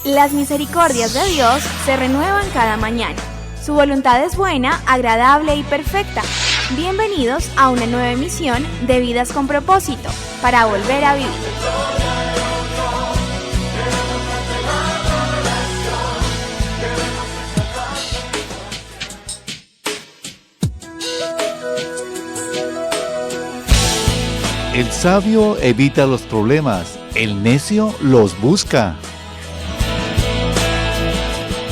Las misericordias de Dios se renuevan cada mañana. Su voluntad es buena, agradable y perfecta. Bienvenidos a una nueva emisión de Vidas con Propósito, para volver a vivir. El sabio evita los problemas, el necio los busca.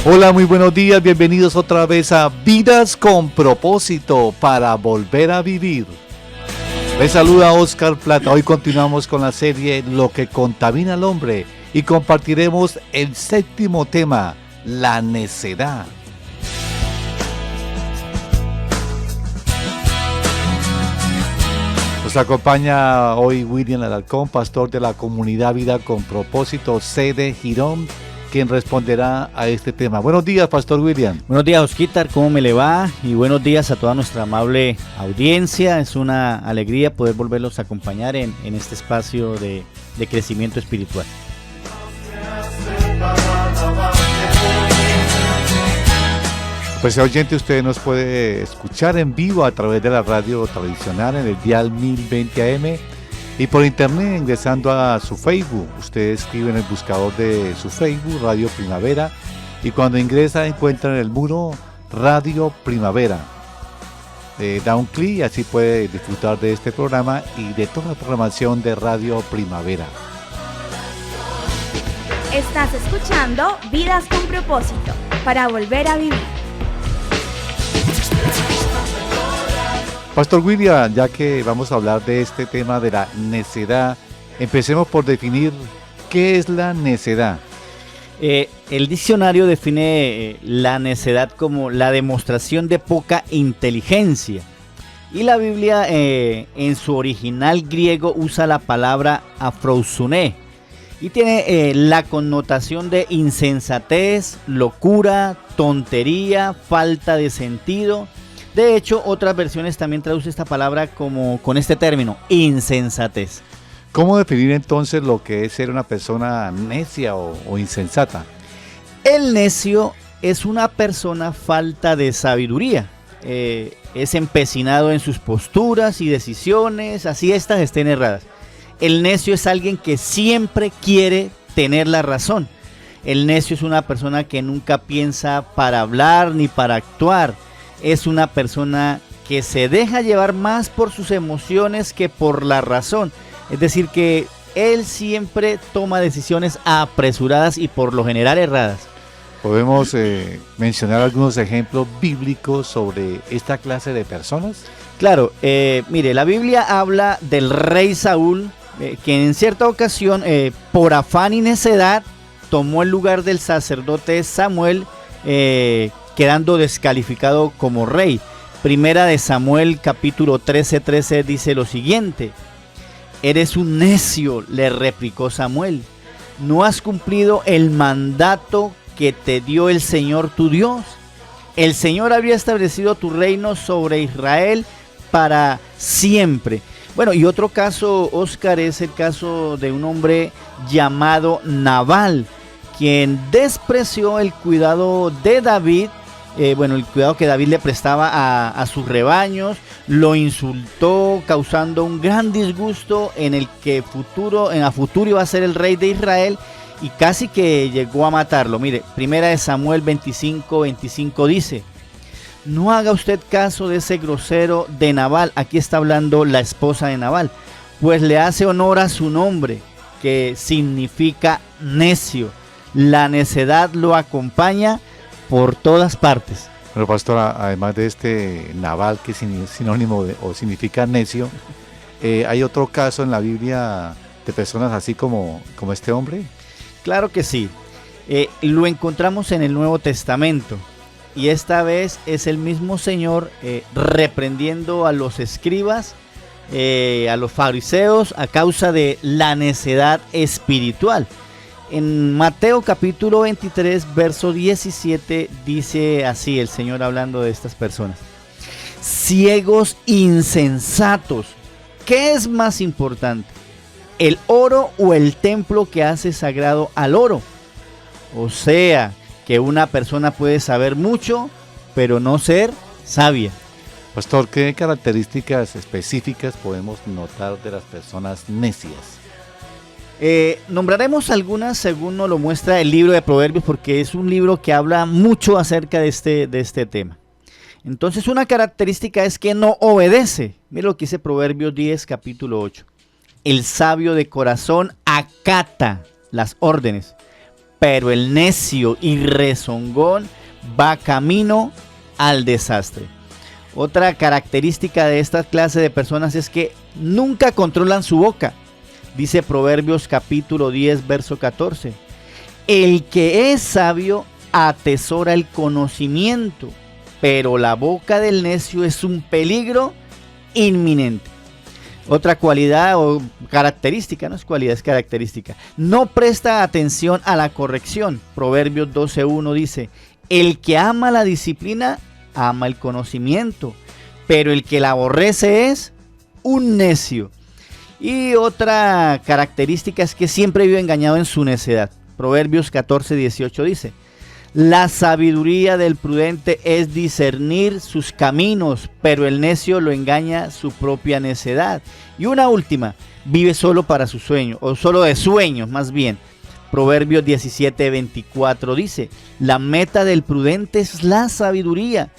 Hola, muy buenos días, bienvenidos otra vez a Vidas con Propósito para volver a vivir. Les saluda Oscar Plata. Hoy continuamos con la serie Lo que contamina al hombre y compartiremos el séptimo tema, la necedad. Nos acompaña hoy William Alarcón, pastor de la comunidad Vida con Propósito, sede Girón, quien responderá a este tema. Buenos días, Pastor William. Buenos días, Osquitar, ¿cómo me le va? Y buenos días a toda nuestra amable audiencia. Es una alegría poder volverlos a acompañar en este espacio de crecimiento espiritual. Pues oyente, usted nos puede escuchar en vivo a través de la radio tradicional en el dial 1020 AM y por internet ingresando a su Facebook. Usted escribe en el buscador de su Facebook Radio Primavera y cuando ingresa encuentra en el muro Radio Primavera. Da un clic y así puede disfrutar de este programa y de toda la programación de Radio Primavera. Estás escuchando Vidas con Propósito, para volver a vivir. Pastor William, ya que vamos a hablar de este tema de la necedad, empecemos por definir qué es la necedad. El diccionario define la necedad como la demostración de poca inteligencia. Y la Biblia en su original griego usa la palabra afrousuné. Y tiene la connotación de insensatez, locura, tontería, falta de sentido. De hecho, otras versiones también traducen esta palabra como con este término, insensatez. ¿Cómo definir entonces lo que es ser una persona necia o insensata? El necio es una persona falta de sabiduría. Es empecinado en sus posturas y decisiones, así estas estén erradas. El necio es alguien que siempre quiere tener la razón. El necio es una persona que nunca piensa para hablar ni para actuar. Es una persona que se deja llevar más por sus emociones que por la razón. Es decir, que él siempre toma decisiones apresuradas y por lo general erradas. ¿Podemos mencionar algunos ejemplos bíblicos sobre esta clase de personas? Claro, mire, la Biblia habla del rey Saúl, que en cierta ocasión, por afán y necedad, tomó el lugar del sacerdote Samuel, quedando descalificado como rey. Primera de Samuel capítulo 13 dice lo siguiente: eres un necio, le replicó Samuel, no has cumplido el mandato que te dio el Señor tu Dios. El Señor había establecido tu reino sobre Israel para siempre. Bueno, y otro caso, Oscar, es el caso de un hombre llamado Nabal, quien despreció el cuidado de David, el cuidado que David le prestaba a sus rebaños, lo insultó, causando un gran disgusto en el que a futuro iba a ser el rey de Israel y casi que llegó a matarlo. Mire, primera de Samuel 25 dice: no haga usted caso de ese grosero de Nabal. Aquí está hablando la esposa de Nabal, pues le hace honor a su nombre, que significa necio. La necedad lo acompaña por todas partes. Bueno, pastor, además de este Nabal, que es sinónimo o significa necio, ¿hay otro caso en la Biblia de personas así como este hombre? Claro que sí. Lo encontramos en el Nuevo Testamento. Y esta vez es el mismo Señor reprendiendo a los escribas, a los fariseos, a causa de la necedad espiritual. En Mateo capítulo 23, verso 17, dice así el Señor hablando de estas personas: ciegos insensatos, ¿qué es más importante? ¿El oro o el templo que hace sagrado al oro? O sea, que una persona puede saber mucho, pero no ser sabia. Pastor, ¿qué características específicas podemos notar de las personas necias? Nombraremos algunas según nos lo muestra el libro de Proverbios, porque es un libro que habla mucho acerca de este tema. Entonces, una característica es que no obedece. Mira lo que dice Proverbios 10, capítulo 8. El sabio de corazón acata las órdenes, pero el necio y rezongón va camino al desastre. Otra característica de esta clase de personas es que nunca controlan su boca. Dice Proverbios capítulo 10, verso 14. El que es sabio atesora el conocimiento, pero la boca del necio es un peligro inminente. Otra cualidad o característica, no es cualidad, es característica. No presta atención a la corrección. Proverbios 12:1 dice, el que ama la disciplina, ama el conocimiento, pero el que la aborrece es un necio. Y otra característica es que siempre vive engañado en su necedad. Proverbios 14:18 dice, la sabiduría del prudente es discernir sus caminos, pero el necio lo engaña su propia necedad. Y una última, vive solo para su sueño, o solo de sueños más bien. Proverbios 17:24 dice, la meta del prudente es la sabiduría,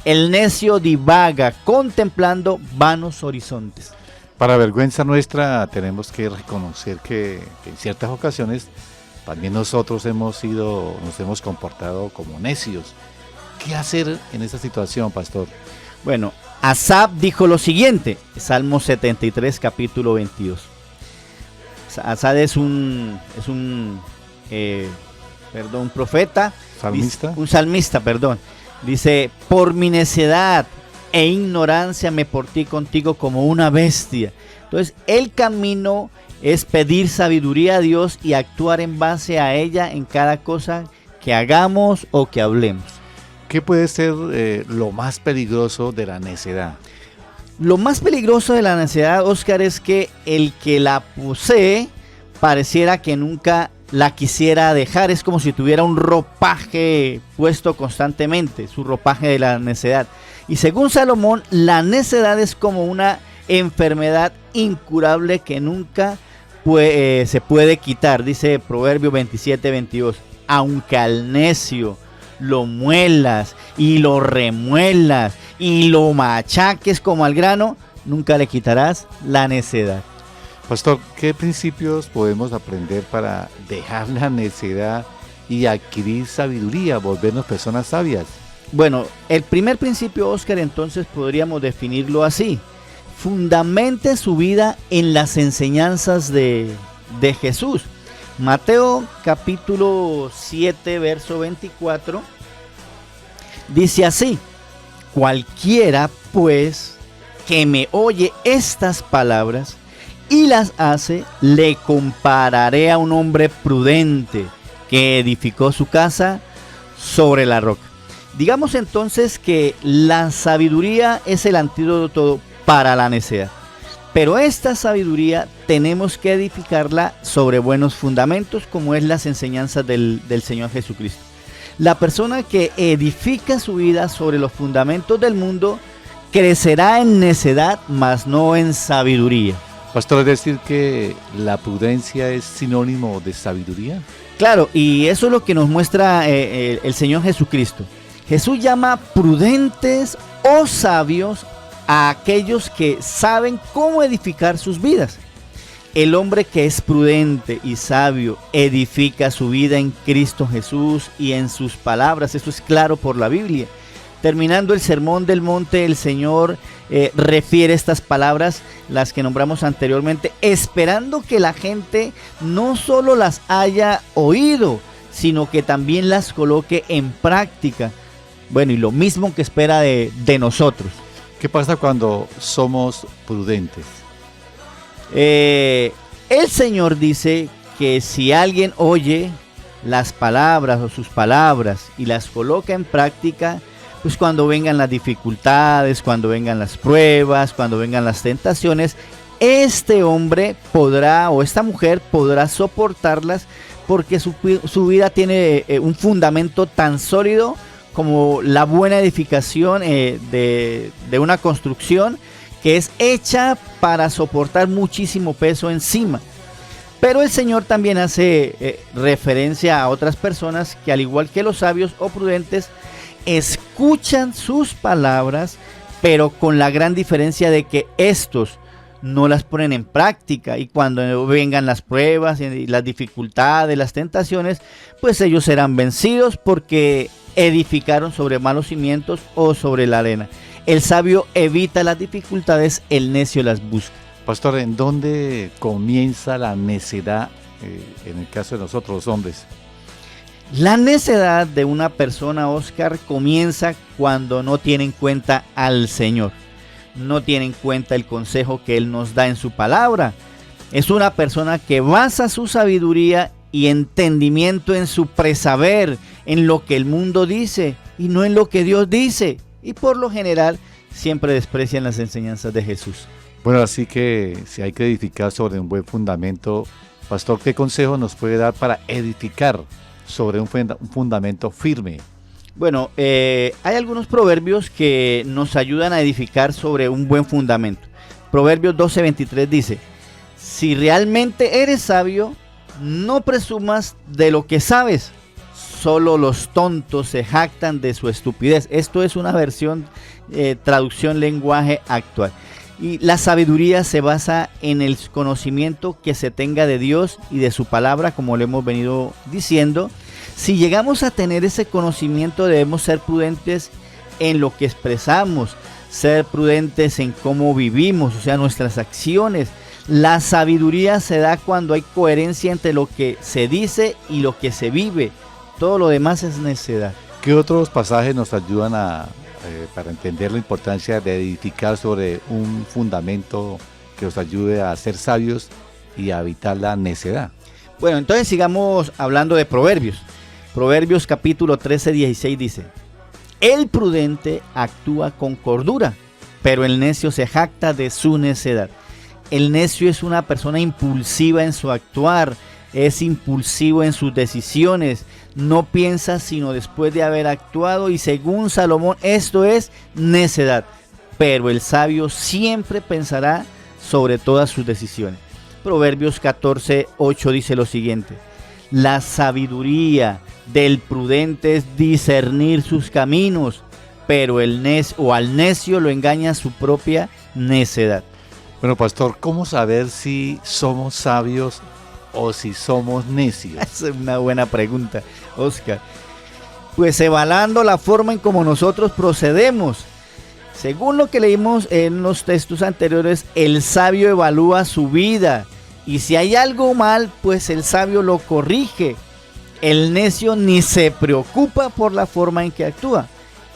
el necio divaga contemplando vanos horizontes. Para vergüenza nuestra tenemos que reconocer que en ciertas ocasiones también nosotros nos hemos comportado como necios. ¿Qué hacer en esa situación, pastor? Bueno, Asaf dijo lo siguiente, Salmo 73, capítulo 22. Asaf es un profeta. ¿Salmista? Un salmista, perdón. Dice, por mi necedad e ignorancia me porté contigo como una bestia. Entonces, el camino es pedir sabiduría a Dios y actuar en base a ella en cada cosa que hagamos o que hablemos. ¿Qué puede ser lo más peligroso de la necedad? Lo más peligroso de la necedad, Oscar, es que el que la posee pareciera que nunca la quisiera dejar. Es como si tuviera un ropaje puesto constantemente, su ropaje de la necedad. Y según Salomón, la necedad es como una enfermedad incurable que nunca se puede quitar. Dice Proverbio 27:22. Aunque al necio lo muelas y lo remuelas y lo machaques como al grano, nunca le quitarás la necedad. Pastor, ¿qué principios podemos aprender para dejar la necedad y adquirir sabiduría, volvernos personas sabias? Bueno, el primer principio, Oscar, entonces podríamos definirlo así. Fundamente su vida en las enseñanzas de Jesús. Mateo capítulo 7, verso 24, dice así, cualquiera pues que me oye estas palabras y las hace, le compararé a un hombre prudente que edificó su casa sobre la roca. Digamos entonces que la sabiduría es el antídoto para la necedad. Pero esta sabiduría tenemos que edificarla sobre buenos fundamentos, como es las enseñanzas del Señor Jesucristo. La persona que edifica su vida sobre los fundamentos del mundo crecerá en necedad, mas no en sabiduría. Pastor, ¿es decir que la prudencia es sinónimo de sabiduría? Claro, y eso es lo que nos muestra el Señor Jesucristo. Jesús llama prudentes o sabios a aquellos que saben cómo edificar sus vidas. El hombre que es prudente y sabio edifica su vida en Cristo Jesús y en sus palabras. Eso es claro por la Biblia. Terminando el Sermón del Monte, el Señor refiere estas palabras, las que nombramos anteriormente, esperando que la gente no solo las haya oído, sino que también las coloque en práctica. Bueno, y lo mismo que espera de nosotros. ¿Qué pasa cuando somos prudentes? El Señor dice que si alguien oye las palabras o sus palabras y las coloca en práctica, pues cuando vengan las dificultades, cuando vengan las pruebas, cuando vengan las tentaciones, este hombre podrá o esta mujer podrá soportarlas porque su vida tiene un fundamento tan sólido como la buena edificación de una construcción que es hecha para soportar muchísimo peso encima. Pero el Señor también hace referencia a otras personas que, al igual que los sabios o prudentes, escuchan sus palabras, pero con la gran diferencia de que estos no las ponen en práctica, y cuando vengan las pruebas y las dificultades, las tentaciones, pues ellos serán vencidos porque edificaron sobre malos cimientos o sobre la arena. El sabio evita las dificultades, el necio las busca. Pastor, ¿en dónde comienza la necedad en el caso de nosotros los hombres? La necedad de una persona, Oscar, comienza cuando no tiene en cuenta al Señor. No tiene en cuenta el consejo que Él nos da en su palabra. Es una persona que basa su sabiduría y entendimiento en su presaber, en lo que el mundo dice y no en lo que Dios dice. Y por lo general siempre desprecian las enseñanzas de Jesús. Bueno, así que si hay que edificar sobre un buen fundamento, Pastor, ¿qué consejo nos puede dar para edificar sobre un fundamento firme? Bueno, hay algunos proverbios que nos ayudan a edificar sobre un buen fundamento. Proverbios 12:23 dice: si realmente eres sabio, no presumas de lo que sabes. Solo los tontos se jactan de su estupidez. Esto es una versión, traducción lenguaje actual. Y la sabiduría se basa en el conocimiento que se tenga de Dios y de su palabra, como lo hemos venido diciendo. Si llegamos a tener ese conocimiento, debemos ser prudentes en lo que expresamos, ser prudentes en cómo vivimos, o sea, nuestras acciones. La sabiduría se da cuando hay coherencia entre lo que se dice y lo que se vive. Todo lo demás es necedad. ¿Qué otros pasajes nos ayudan para entender la importancia de edificar sobre un fundamento que nos ayude a ser sabios y a evitar la necedad? Bueno, entonces sigamos hablando de Proverbios. Proverbios capítulo 13:16 dice: el prudente actúa con cordura, pero el necio se jacta de su necedad. El necio es una persona impulsiva en su actuar, es impulsivo en sus decisiones, no piensa sino después de haber actuado, y según Salomón esto es necedad. Pero el sabio siempre pensará sobre todas sus decisiones. Proverbios 14:8 dice lo siguiente: la sabiduría del prudente es discernir sus caminos, pero al necio lo engaña su propia necedad. Bueno, Pastor, ¿cómo saber si somos sabios o si somos necios? Esa es una buena pregunta, Oscar. Pues evaluando la forma en cómo nosotros procedemos. Según lo que leímos en los textos anteriores, el sabio evalúa su vida, y si hay algo mal, pues el sabio lo corrige. El necio ni se preocupa por la forma en que actúa.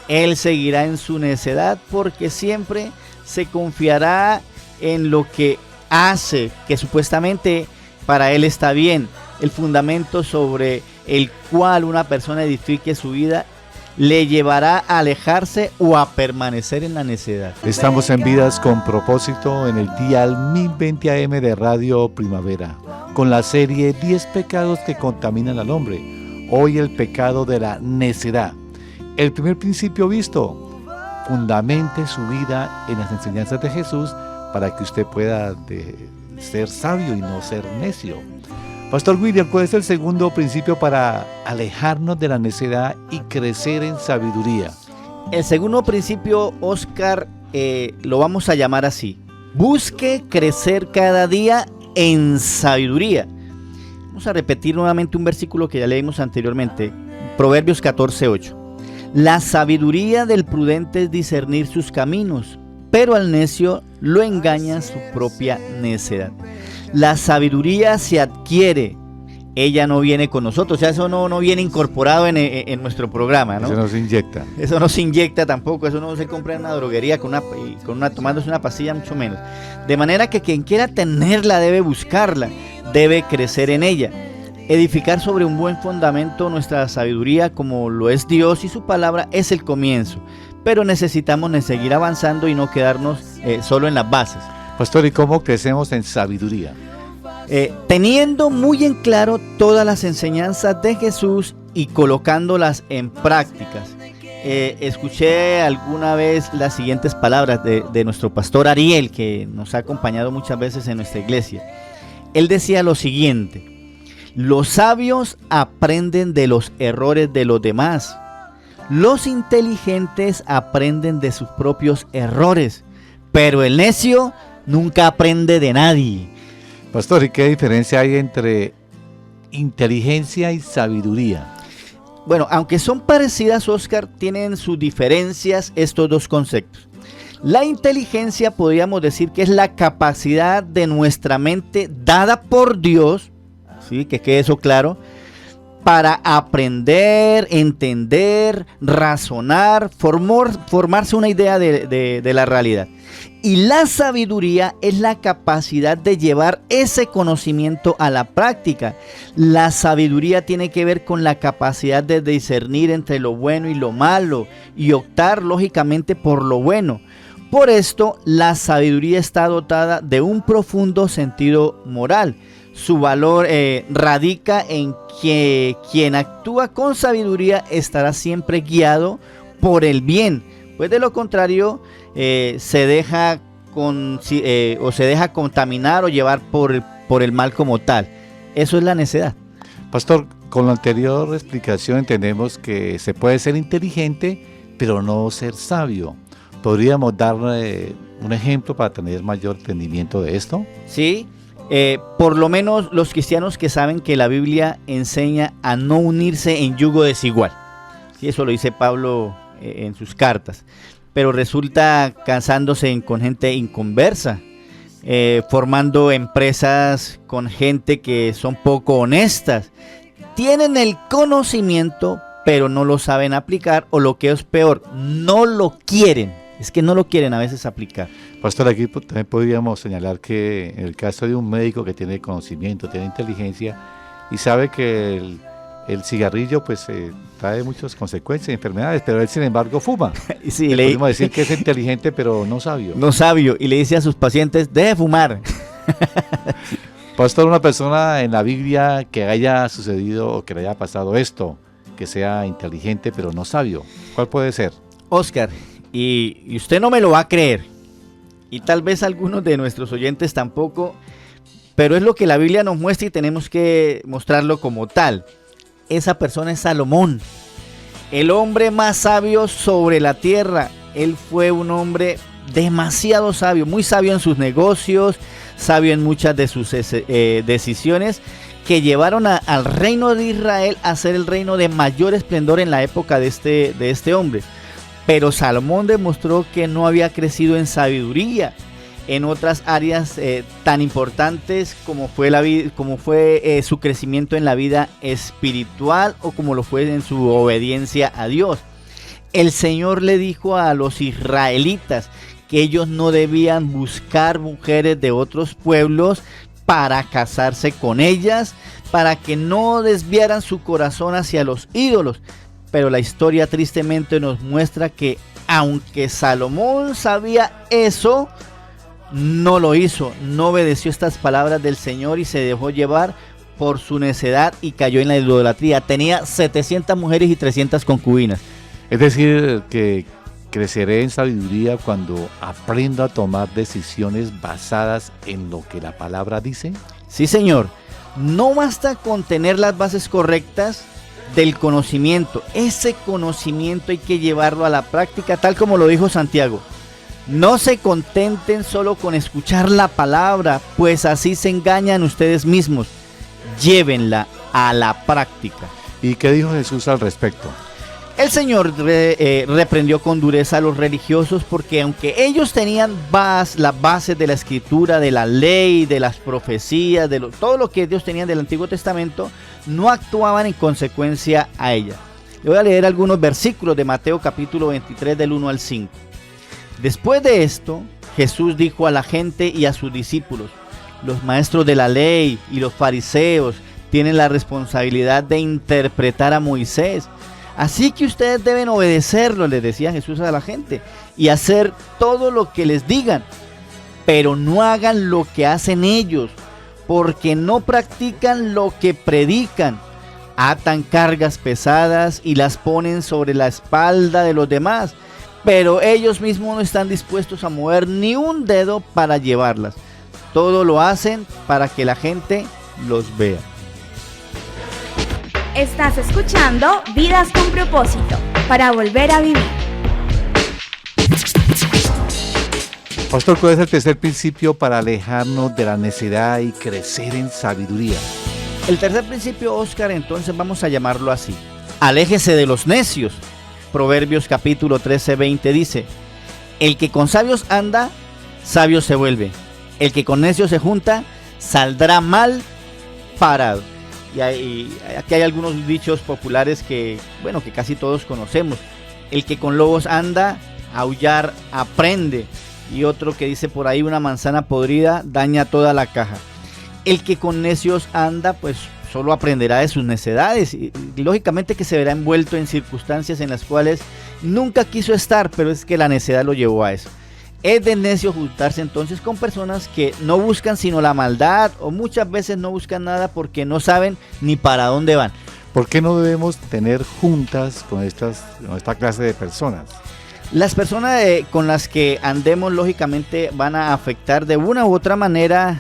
Él seguirá en su necedad porque siempre se confiará en lo que hace, que supuestamente para él está bien. El fundamento sobre el cual una persona edifique su vida le llevará a alejarse o a permanecer en la necedad. Estamos en Vidas con Propósito en el dial 1020 AM de Radio Primavera, con la serie 10 pecados que contaminan al hombre. Hoy el pecado de la necedad. El primer principio visto: fundamente su vida en las enseñanzas de Jesús para que usted pueda ser sabio y no ser necio. Pastor William, ¿cuál es el segundo principio para alejarnos de la necedad y crecer en sabiduría? El segundo principio, Oscar, lo vamos a llamar así: busque crecer cada día en sabiduría. Vamos a repetir nuevamente un versículo que ya leímos anteriormente, Proverbios 14:8. La sabiduría del prudente es discernir sus caminos, pero al necio lo engaña su propia necedad. La sabiduría se adquiere, ella no viene con nosotros, o sea, eso no viene incorporado en nuestro programa, ¿no? Eso no se inyecta. Eso no se inyecta tampoco, eso no se compra en una droguería tomándose una pastilla, mucho menos. De manera que quien quiera tenerla debe buscarla, debe crecer en ella. Edificar sobre un buen fundamento nuestra sabiduría, como lo es Dios y su palabra, es el comienzo. Pero necesitamos seguir avanzando y no quedarnos solo en las bases. Pastor, ¿y cómo crecemos en sabiduría? teniendo muy en claro todas las enseñanzas de Jesús y colocándolas en prácticas. Escuché alguna vez las siguientes palabras de nuestro pastor Ariel, que nos ha acompañado muchas veces en nuestra iglesia. Él decía lo siguiente: los sabios aprenden de los errores de los demás. Los inteligentes aprenden de sus propios errores, pero el necio nunca aprende de nadie. Pastor, ¿y qué diferencia hay entre inteligencia y sabiduría? Bueno, aunque son parecidas, Oscar, tienen sus diferencias estos dos conceptos. La inteligencia podríamos decir que es la capacidad de nuestra mente dada por Dios, ¿sí? Que quede eso claro, para aprender, entender, razonar, formarse una idea de la realidad. Y la sabiduría es la capacidad de llevar ese conocimiento a la práctica. La sabiduría tiene que ver con la capacidad de discernir entre lo bueno y lo malo y optar lógicamente por lo bueno. Por esto, la sabiduría está dotada de un profundo sentido moral. Su valor radica en que quien actúa con sabiduría estará siempre guiado por el bien, pues de lo contrario se deja contaminar o llevar por el mal como tal. Eso es la necedad. Pastor, con la anterior explicación entendemos que se puede ser inteligente, pero no ser sabio. ¿Podríamos dar un ejemplo para tener mayor entendimiento de esto? Sí. Por lo menos los cristianos que saben que la Biblia enseña a no unirse en yugo desigual. Sí, eso lo dice Pablo en sus cartas. Pero resulta casándose con gente inconversa, formando empresas con gente que son poco honestas. Tienen el conocimiento, pero no lo saben aplicar, o lo que es peor, no lo quieren. Es que no lo quieren a veces aplicar. Pastor, aquí también podríamos señalar que en el caso de un médico que tiene conocimiento, tiene inteligencia y sabe que el cigarrillo pues trae muchas consecuencias, enfermedades, pero él sin embargo fuma. Sí, podemos decir que es inteligente pero no sabio. No sabio, y le dice a sus pacientes, deje fumar. Pastor, una persona en la Biblia que haya sucedido o que le haya pasado esto, que sea inteligente pero no sabio, ¿cuál puede ser? Oscar, y usted no me lo va a creer, y tal vez algunos de nuestros oyentes tampoco, pero es lo que la Biblia nos muestra y tenemos que mostrarlo como tal. Esa persona es Salomón, el hombre más sabio sobre la tierra. Él fue un hombre demasiado sabio, muy sabio en sus negocios, sabio en muchas de sus decisiones que llevaron al reino de Israel a ser el reino de mayor esplendor en la época de este hombre. Pero Salomón demostró que no había crecido en sabiduría en otras áreas tan importantes como fue su crecimiento en la vida espiritual o como lo fue en su obediencia a Dios. El Señor le dijo a los israelitas que ellos no debían buscar mujeres de otros pueblos para casarse con ellas, para que no desviaran su corazón hacia los ídolos. Pero la historia tristemente nos muestra que aunque Salomón sabía eso, no lo hizo, no obedeció estas palabras del Señor y se dejó llevar por su necedad y cayó en la idolatría. Tenía 700 mujeres y 300 concubinas. Es decir, que creceré en sabiduría cuando aprendo a tomar decisiones basadas en lo que la palabra dice. Sí, Señor. No basta con tener las bases correctas del conocimiento. Ese conocimiento hay que llevarlo a la práctica, tal como lo dijo Santiago. No se contenten solo con escuchar la palabra, pues así se engañan ustedes mismos. Llévenla a la práctica. ¿Y qué dijo Jesús al respecto? El Señor reprendió con dureza a los religiosos porque aunque ellos tenían las bases de la escritura, de la ley, de las profecías, todo lo que ellos tenían del Antiguo Testamento, no actuaban en consecuencia a ella. Le voy a leer algunos versículos de Mateo capítulo 23 del 1 al 5. Después de esto, Jesús dijo a la gente y a sus discípulos: los maestros de la ley y los fariseos tienen la responsabilidad de interpretar a Moisés. Así que ustedes deben obedecerlo, les decía Jesús a la gente, y hacer todo lo que les digan, pero no hagan lo que hacen ellos, porque no practican lo que predican. Atan cargas pesadas y las ponen sobre la espalda de los demás, pero ellos mismos no están dispuestos a mover ni un dedo para llevarlas. Todo lo hacen para que la gente los vea. Estás escuchando Vidas con Propósito, para volver a vivir. Pastor, ¿cuál es el tercer principio para alejarnos de la necedad y crecer en sabiduría? El tercer principio, Oscar, entonces vamos a llamarlo así: aléjese de los necios. Proverbios capítulo 13:20 dice: el que con sabios anda, sabio se vuelve. El que con necios se junta, saldrá mal parado. Y aquí hay algunos dichos populares que casi todos conocemos. El que con lobos anda, aullar aprende. Y otro que dice por ahí: una manzana podrida daña toda la caja. El que con necios anda, pues solo aprenderá de sus necedades y lógicamente que se verá envuelto en circunstancias en las cuales nunca quiso estar, pero es que la necedad lo llevó a eso. Es de necio juntarse entonces con personas que no buscan sino la maldad, o muchas veces no buscan nada porque no saben ni para dónde van. ¿Por qué no debemos tener juntas con esta clase de personas? Las personas con las que andemos lógicamente van a afectar de una u otra manera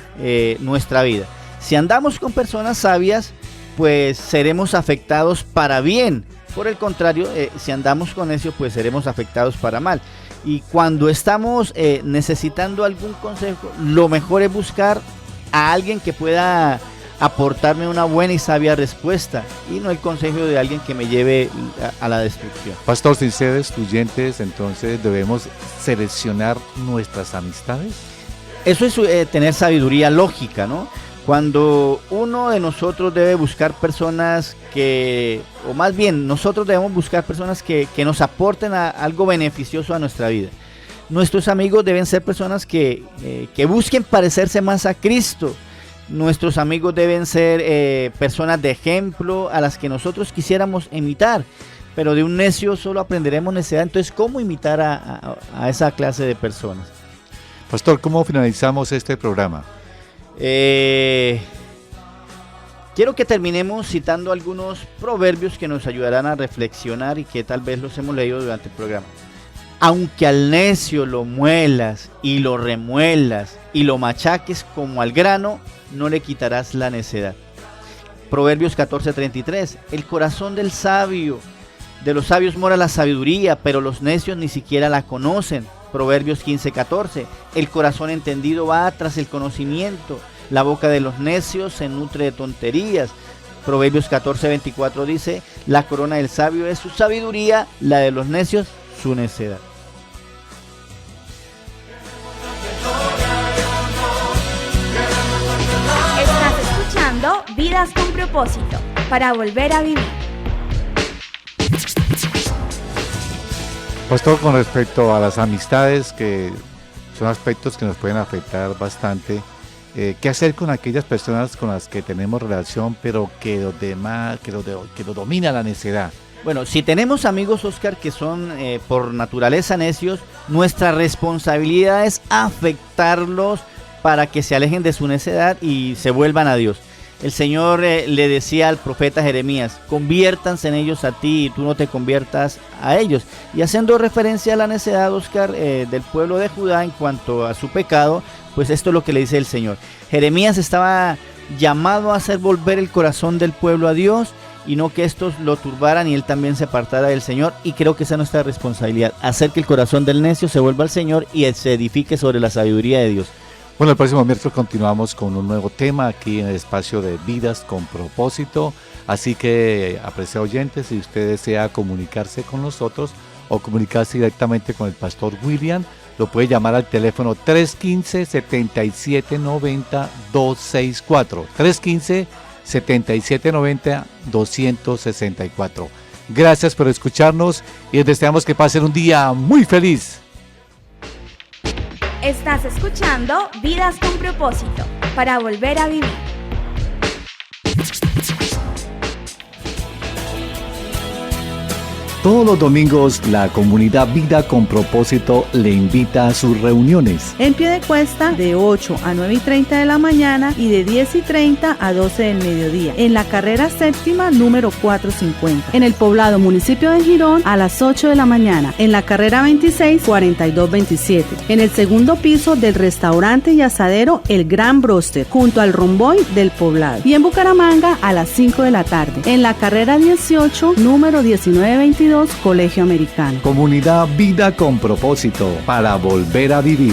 nuestra vida. Si andamos con personas sabias, pues seremos afectados para bien. Por el contrario, si andamos con necios, pues seremos afectados para mal. Y cuando estamos necesitando algún consejo, lo mejor es buscar a alguien que pueda aportarme una buena y sabia respuesta, y no el consejo de alguien que me lleve a la destrucción. Pastor, sin ser excluyentes, entonces debemos seleccionar nuestras amistades. Eso es tener sabiduría lógica, ¿no? Cuando uno de nosotros debe buscar personas o más bien nosotros debemos buscar personas que nos aporten algo beneficioso a nuestra vida. Nuestros amigos deben ser personas que busquen parecerse más a Cristo. Nuestros amigos deben ser personas de ejemplo a las que nosotros quisiéramos imitar, pero de un necio solo aprenderemos necedad. Entonces, ¿cómo imitar a esa clase de personas? Pastor, ¿cómo finalizamos este programa? Quiero que terminemos citando algunos proverbios que nos ayudarán a reflexionar y que tal vez los hemos leído durante el programa. Aunque al necio lo muelas y lo remuelas y lo machaques como al grano, no le quitarás la necedad. Proverbios 14:33. El corazón de los sabios mora la sabiduría, pero los necios ni siquiera la conocen. Proverbios 15:14. El corazón entendido va tras el conocimiento, la boca de los necios se nutre de tonterías. Proverbios 14:24 dice: la corona del sabio es su sabiduría, la de los necios su necedad. Vidas con Propósito, para volver a vivir. Pastor, con respecto a las amistades, que son aspectos que nos pueden afectar bastante, ¿qué hacer con aquellas personas con las que tenemos relación, pero que lo domina la necedad? Bueno, si tenemos amigos, Oscar, que son por naturaleza necios, nuestra responsabilidad es afectarlos para que se alejen de su necedad y se vuelvan a Dios. El Señor le decía al profeta Jeremías: conviértanse en ellos a ti y tú no te conviertas a ellos. Y haciendo referencia a la necedad, Oscar, del pueblo de Judá en cuanto a su pecado, pues esto es lo que le dice el Señor. Jeremías estaba llamado a hacer volver el corazón del pueblo a Dios y no que estos lo turbaran y él también se apartara del Señor. Y creo que esa es nuestra responsabilidad: hacer que el corazón del necio se vuelva al Señor y se edifique sobre la sabiduría de Dios. Bueno, el próximo miércoles continuamos con un nuevo tema aquí en el espacio de Vidas con Propósito. Así que, apreciados oyentes, si usted desea comunicarse con nosotros o comunicarse directamente con el Pastor William, lo puede llamar al teléfono 315-7790-264. 315-7790-264. Gracias por escucharnos y les deseamos que pasen un día muy feliz. Estás escuchando Vidas con Propósito, para volver a vivir. Todos los domingos, la comunidad Vida con Propósito le invita a sus reuniones. En Piedecuesta, de 8 a 9:30 de la mañana y de 10:30 a 12 del mediodía. En la carrera séptima, número 450. En el poblado municipio de Girón, a las 8 de la mañana. En la carrera 26, 4227. En el segundo piso del restaurante y asadero El Gran Broster, junto al Romboy del poblado. Y en Bucaramanga, a las 5 de la tarde. En la carrera 18, número 1922, Colegio Americano. Comunidad Vida con Propósito, para volver a vivir.